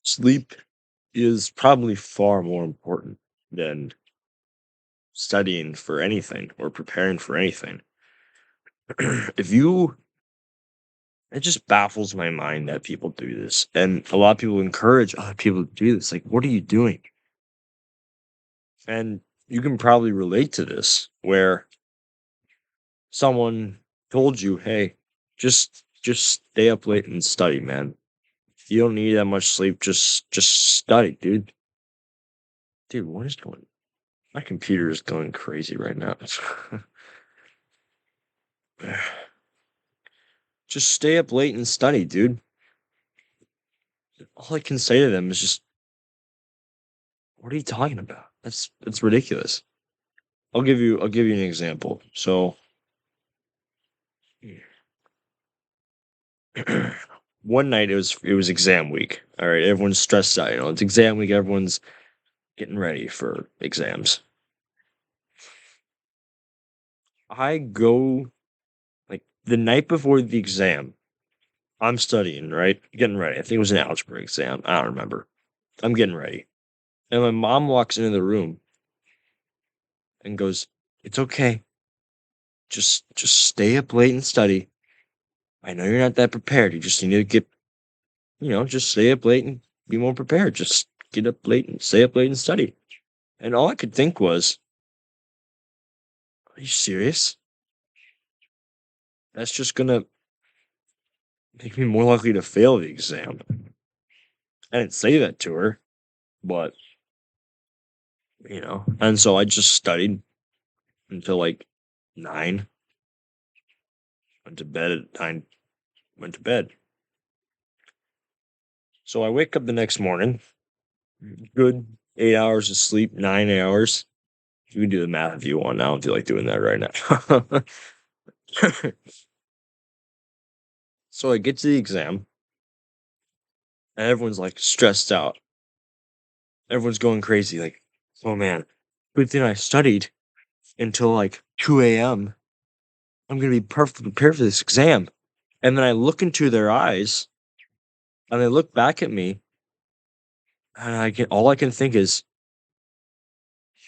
Sleep is probably far more important than studying for anything or preparing for anything. if you It just baffles my mind that people do this. And a lot of people encourage other people to do this. Like, what are you doing? And you can probably relate to this where someone told you, hey, just stay up late and study, man. You don't need that much sleep. Just study, dude. Dude, what is going My computer is going crazy right now. Just stay up late and study, dude. All I can say to them is just, what are you talking about? That's ridiculous. I'll give you an example. So one night it was exam week. All right, everyone's stressed out. It's exam week. Everyone's getting ready for exams. I go like the night before the exam. I'm studying, right? Getting ready. I think it was an algebra exam. I don't remember. I'm getting ready. And my mom walks into the room and goes, "It's okay. Just stay up late and study. I know you're not that prepared. You just need to just stay up late and be more prepared. Just get up late and stay up late and study." And all I could think was, "Are you serious? That's just gonna make me more likely to fail the exam." I didn't say that to her, but and so I just studied until like 9, went to bed at 9, went to bed. So I wake up the next morning, good 8 hours of sleep, 9 hours. You can do the math if you want. I don't feel like doing that right now. So I get to the exam, and everyone's like stressed out. Everyone's going crazy. Like, oh man, good thing I studied until like 2 a.m. I'm gonna be perfectly prepared for this exam. And then I look into their eyes, and they look back at me, and all I can think is,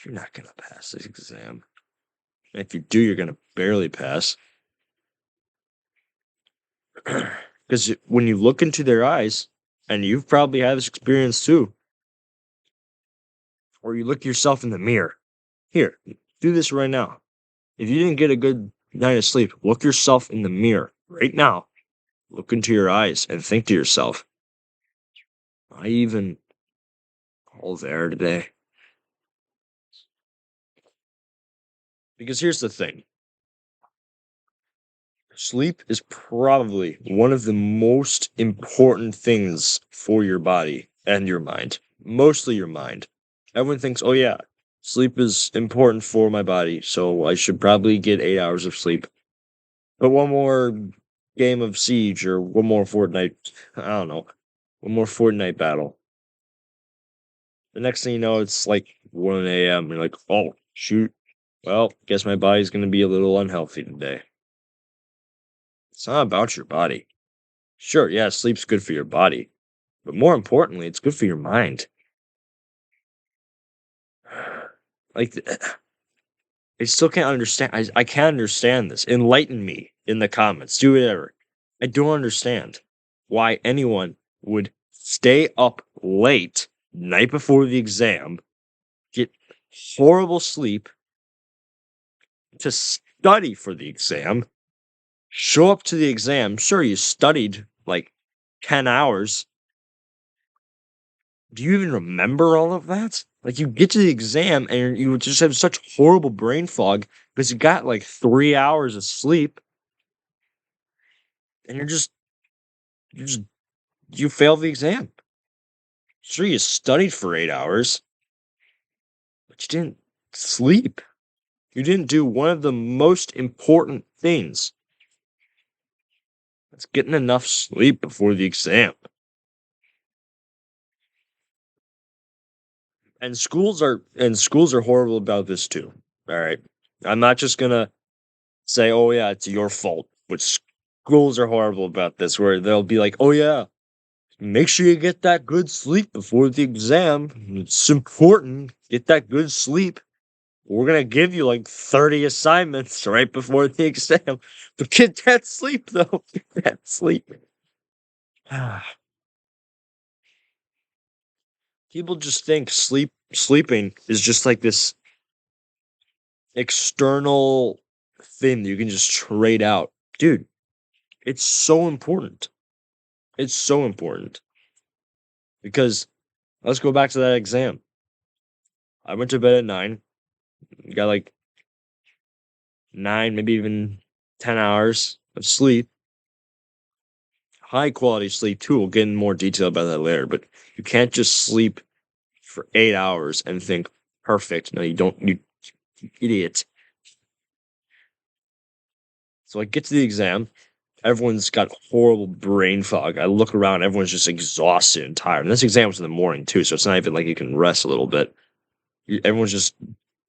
you're not gonna pass this exam. And if you do, you're gonna barely pass. Because when you look into their eyes, and you've probably had this experience too, or you look yourself in the mirror. Here, do this right now. If you didn't get a good night of sleep, look yourself in the mirror right now. Look into your eyes and think to yourself, am I even all there today? Because here's the thing. Sleep is probably one of the most important things for your body and your mind. Mostly your mind. Everyone thinks, oh yeah, sleep is important for my body, so I should probably get 8 hours of sleep. But one more game of Siege or one more Fortnite, I don't know, one more Fortnite battle. The next thing you know, it's like 1 a.m. You're like, oh, shoot. Well, guess my body's going to be a little unhealthy today. It's not about your body. Sure, yeah, sleep's good for your body. But more importantly, it's good for your mind. Like, I still can't understand. I can't understand this. Enlighten me in the comments. Do whatever. I don't understand why anyone would stay up late night before the exam, get horrible sleep to study for the exam, show up to the exam. Sure, you studied like 10 hours. Do you even remember all of that? Like, you get to the exam and you just have such horrible brain fog because you got like 3 hours of sleep and you just, you failed the exam. Sure, you studied for 8 hours, but you didn't sleep. You didn't do one of the most important things. That's getting enough sleep before the exam. And schools are horrible about this too. All right. I'm not just gonna say, oh yeah, it's your fault. But schools are horrible about this, where they'll be like, oh yeah, make sure you get that good sleep before the exam. It's important. Get that good sleep. We're gonna give you like 30 assignments right before the exam. But get that sleep though. Get that sleep. People just think sleeping is just like this external thing that you can just trade out. Dude, it's so important. It's so important. Because let's go back to that exam. I went to bed at 9, got like 9, maybe even 10 hours of sleep. High quality sleep too. We'll get in more detail about that later, but you can't just sleep for 8 hours and think perfect. No, you don't, you idiot. So I get to the exam. Everyone's got horrible brain fog. I look around, everyone's just exhausted and tired. And this exam was in the morning too, so it's not even like you can rest a little bit. Everyone's just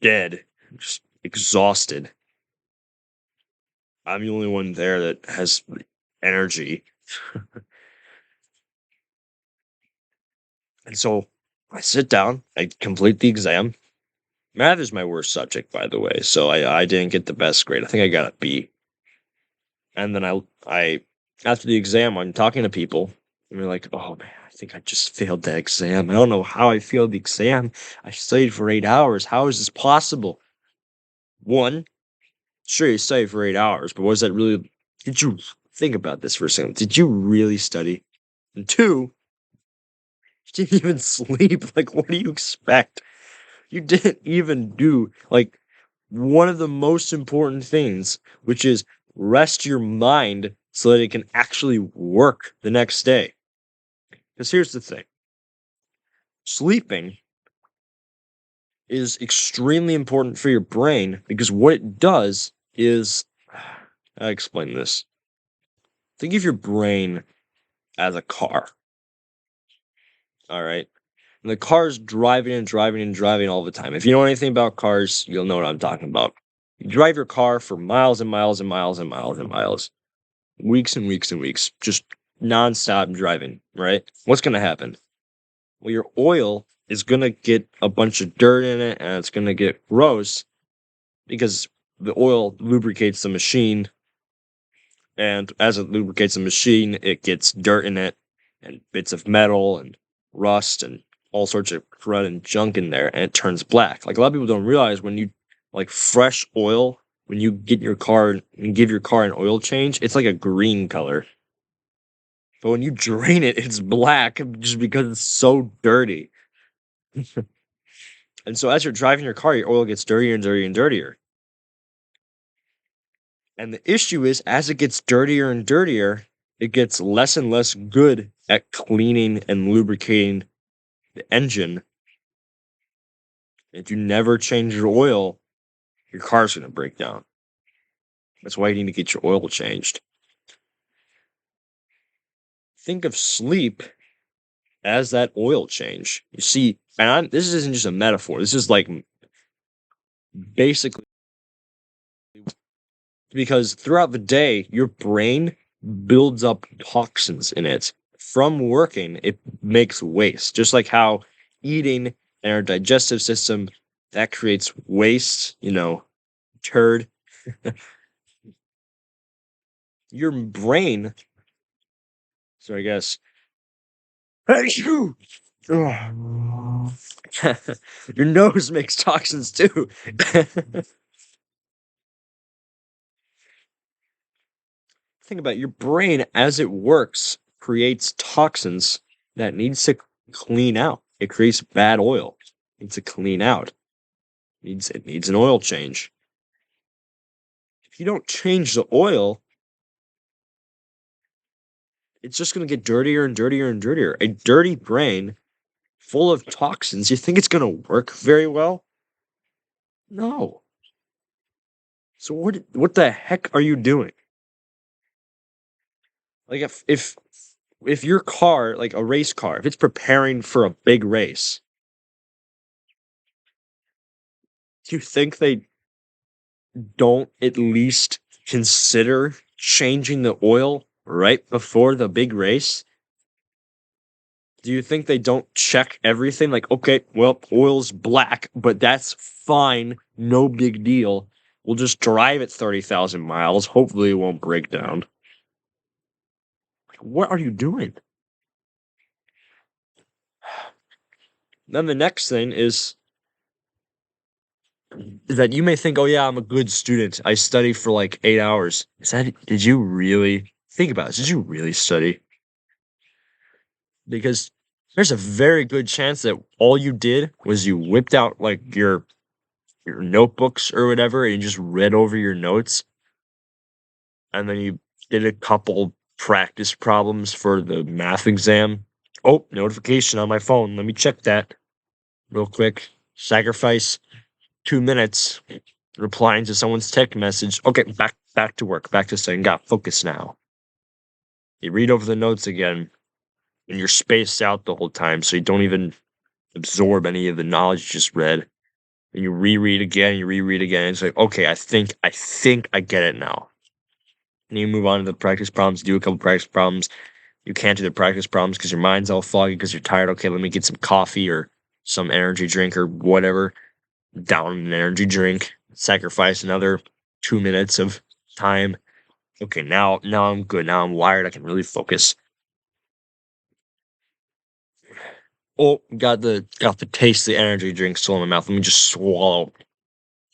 dead, just exhausted. I'm the only one there that has energy. And so I sit down, I complete the exam. Math is my worst subject, by the way, so I didn't get the best grade. I think I got a B. And then I after the exam, I'm talking to people, and they're like, "Oh man, I think I just failed that exam. I don't know how I failed the exam. I studied for 8 hours. How is this possible?" One, sure, you studied for 8 hours, but was that really? Did you think about this for a second? Did you really study? And two, you didn't even sleep. Like, what do you expect? You didn't even do like one of the most important things, which is rest your mind so that it can actually work the next day. Because here's the thing, sleeping is extremely important for your brain because what it does is, I explain this. Think of your brain as a car. All right. And the car's driving and driving and driving all the time. If you know anything about cars, you'll know what I'm talking about. You drive your car for miles and miles and miles and miles and miles, weeks and weeks and weeks, just nonstop driving, right? What's going to happen? Well, your oil is going to get a bunch of dirt in it and it's going to get gross because the oil lubricates the machine. And as it lubricates the machine, it gets dirt in it and bits of metal and rust and all sorts of crud and junk in there, and it turns black. Like a lot of people don't realize when you like fresh oil, when you get your car and give your car an oil change, it's like a green color. But when you drain it, it's black just because it's so dirty. And so as you're driving your car, your oil gets dirtier and dirtier and dirtier. And the issue is, as it gets dirtier and dirtier, it gets less and less good at cleaning and lubricating the engine. If you never change your oil, your car's going to break down. That's why you need to get your oil changed. Think of sleep as that oil change. You see, this isn't just a metaphor. This is like basically because throughout the day, your brain builds up toxins in it. From working, it makes waste. Just like how eating and our digestive system, that creates waste, turd. Your brain, so I guess, your nose makes toxins too. Think about it, your brain as it works creates toxins that needs to clean out. It creates bad oil. It needs to clean out. It needs an oil change. If you don't change the oil, it's just going to get dirtier and dirtier and dirtier. A dirty brain full of toxins, you think it's going to work very well? No. So what the heck are you doing? Like if your car, like a race car, if it's preparing for a big race, do you think they don't at least consider changing the oil right before the big race? Do you think they don't check everything? Like, okay, well, oil's black, but that's fine. No big deal. We'll just drive at 30,000 miles. Hopefully, it won't break down. What are you doing? Then the next thing is that you may think, oh, yeah, I'm a good student. I study for like 8 hours. Did you really think about it? Did you really study? Because there's a very good chance that all you did was you whipped out like your notebooks or whatever and you just read over your notes and then you did a couple practice problems for the math exam. Oh, notification on my phone. Let me check that real quick. Sacrifice 2 minutes replying to someone's text message. Okay, back to work, back to studying. Got focus now. You read over the notes again, and you're spaced out the whole time, so you don't even absorb any of the knowledge you just read. And you reread again, you reread again. It's like, okay, I think I get it now. And you move on to the practice problems, do a couple practice problems. You can't do the practice problems because your mind's all foggy because you're tired. Okay, let me get some coffee or some energy drink or whatever. Down an energy drink, sacrifice another 2 minutes of time. Okay, now I'm good. Now I'm wired. I can really focus. Oh, got the taste of the energy drink still in my mouth. Let me just swallow.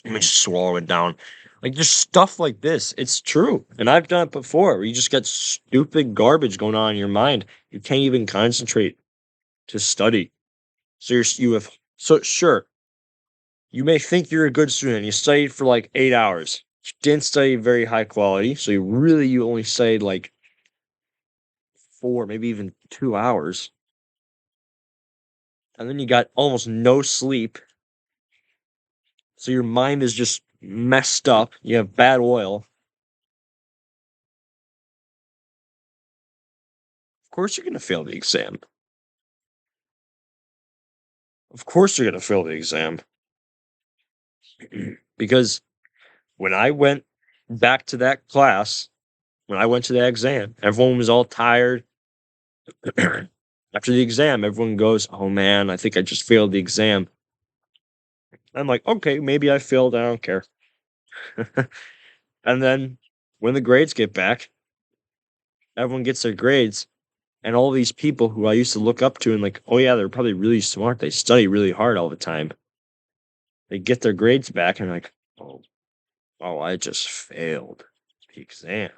Let me just swallow it down. Like there's stuff like this. It's true. And I've done it before where you just got stupid garbage going on in your mind. You can't even concentrate to study. So you have so sure. You may think you're a good student. You studied for like 8 hours. You didn't study very high quality. So you only studied like 4, maybe even 2 hours. And then you got almost no sleep. So your mind is just messed up. You have bad oil. Of course you're gonna fail the exam. Of course you're gonna fail the exam. Because when I went back to that class, when I went to that exam, everyone was all tired. After the exam, everyone goes, "Oh man, I think I just failed the exam." I'm like, "Okay, maybe I failed. I don't care." And then when the grades get back, everyone gets their grades, and all these people who I used to look up to and like, "Oh yeah, they're probably really smart. They study really hard all the time." They get their grades back and like, "Oh, oh, I just failed the exam.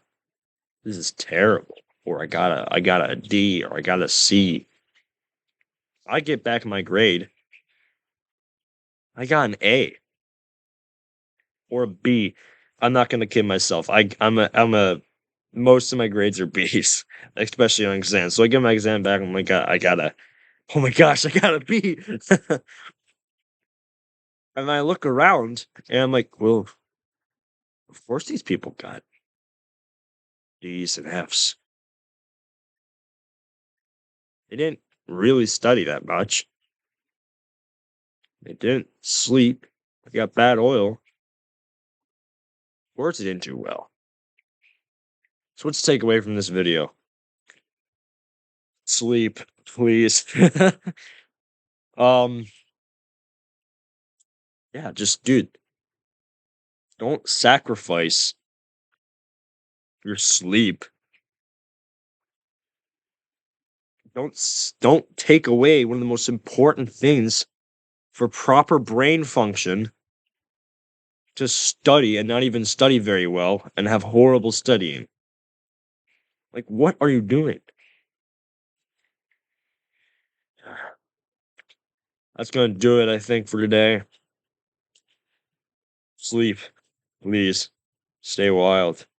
This is terrible." Or I got a D or I got a C. I get back my grade. I got an A or a B. I'm not gonna kid myself. I'm a most of my grades are B's, especially on exams. So I get my exam back. I'm like, I got a, oh my gosh, I got a B. And I look around and I'm like, well, of course these people got D's and F's. They didn't really study that much. They didn't sleep. They got bad oil. Of course they didn't do well. So what's to take away from this video? Sleep, please. um, yeah, just dude, don't sacrifice your sleep. Don't take away one of the most important things for proper brain function to study and not even study very well and have horrible studying. Like, what are you doing? That's gonna do it, I think, for today. Sleep, please. Stay wild.